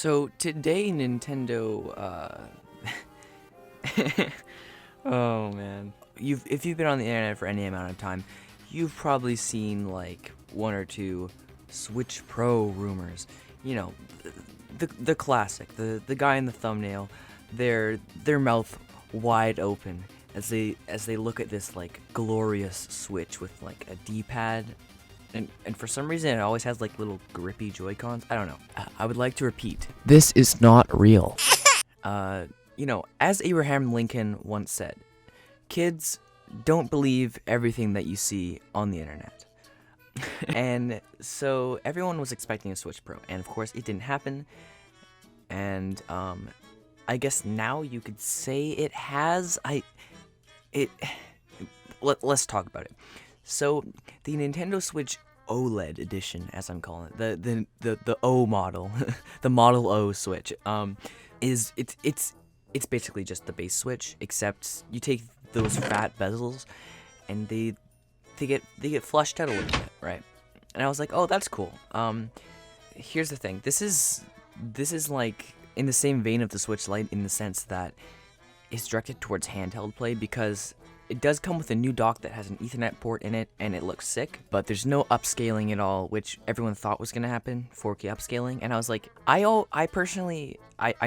So today Nintendo oh man. If you've been on the internet for any amount of time, you've probably seen like one or two Switch Pro rumors. You know, the classic, the guy in the thumbnail, their mouth wide open as they look at this like glorious Switch with like a D-pad. And for some reason, it always has like little grippy Joy-Cons. I don't know. I would like to repeat, this is not real. As Abraham Lincoln once said, kids, don't believe everything that you see on the internet. And so everyone was expecting a Switch Pro, and of course it didn't happen. And I guess now you could say it has. Let's talk about it. So the Nintendo Switch OLED edition, as I'm calling it, the O model, the Model O Switch, it's basically just the base Switch, except you take those fat bezels, and they get flushed out a little bit, right? And I was like, oh, that's cool. Here's the thing. This is like in the same vein of the Switch Lite in the sense that it's directed towards handheld play, because it does come with a new dock that has an Ethernet port in it, and it looks sick, but there's no upscaling at all, which everyone thought was going to happen, 4K upscaling, and I was like, I personally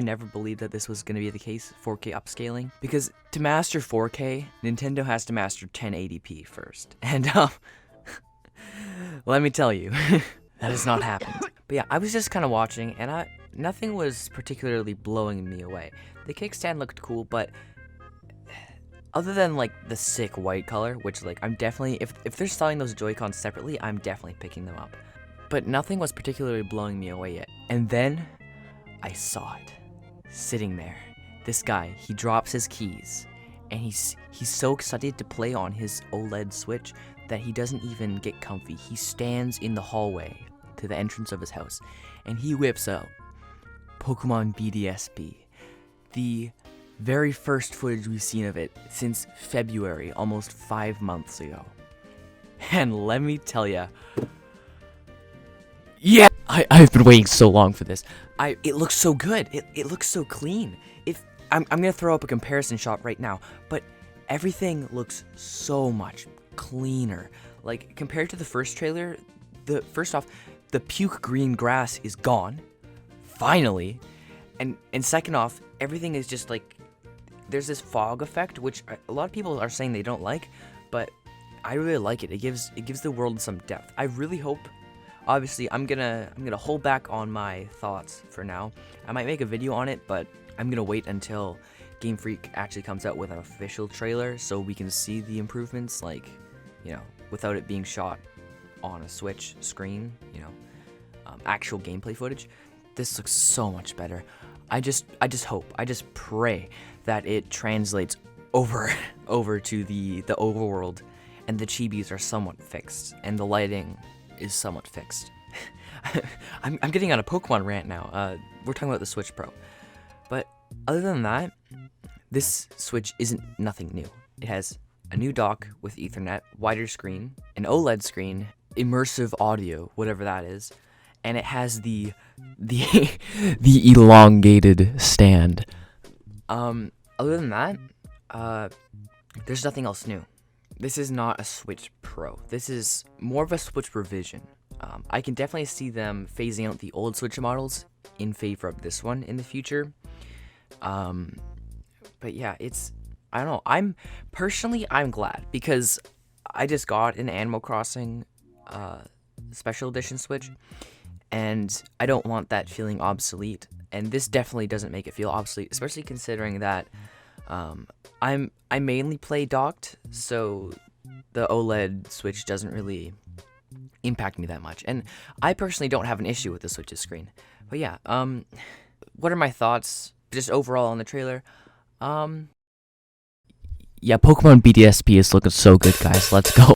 never believed that this was going to be the case, 4K upscaling, because to master 4K, Nintendo has to master 1080p first, and let me tell you, that has not happened. But yeah, I was just kind of watching, and nothing was particularly blowing me away. The kickstand looked cool, but other than like the sick white color, which like I'm definitely, if they're selling those Joy-Cons separately, I'm definitely picking them up. But nothing was particularly blowing me away yet. And then I saw it sitting there. This guy, he drops his keys, and he's so excited to play on his OLED Switch that he doesn't even get comfy. He stands in the hallway to the entrance of his house, and he whips out Pokemon BDSP, the very first footage we've seen of it since February, almost 5 months ago. And let me tell ya, yeah, I've been waiting so long for this. It looks so good. It looks so clean. I'm gonna throw up a comparison shot right now, but everything looks so much cleaner. Like compared to the first trailer, first off, the puke green grass is gone, finally, and second off, everything is just like, there's this fog effect, which a lot of people are saying they don't like, but I really like it. It gives the world some depth. I really hope. Obviously, I'm gonna hold back on my thoughts for now. I might make a video on it, but I'm gonna wait until Game Freak actually comes out with an official trailer, so we can see the improvements, like, without it being shot on a Switch screen. Actual gameplay footage. This looks so much better. I just hope, I just pray that it translates over to the overworld, and the chibis are somewhat fixed, and the lighting is somewhat fixed. I'm getting on a Pokemon rant now. We're talking about the Switch Pro, but other than that, this Switch isn't nothing new. It has a new dock with Ethernet, wider screen, an OLED screen, immersive audio, whatever that is, and it has the elongated stand. Other than that, there's nothing else new. This is not a Switch Pro. This is more of a Switch revision. I can definitely see them phasing out the old Switch models in favor of this one in the future. But yeah, I don't know. I'm glad, because I just got an Animal Crossing Special Edition Switch, and I don't want that feeling obsolete. And this definitely doesn't make it feel obsolete, especially considering that I mainly play docked, so the OLED Switch doesn't really impact me that much. And I personally don't have an issue with the Switch's screen. But yeah, what are my thoughts just overall on the trailer? Yeah, Pokemon BDSP is looking so good, guys. Let's go.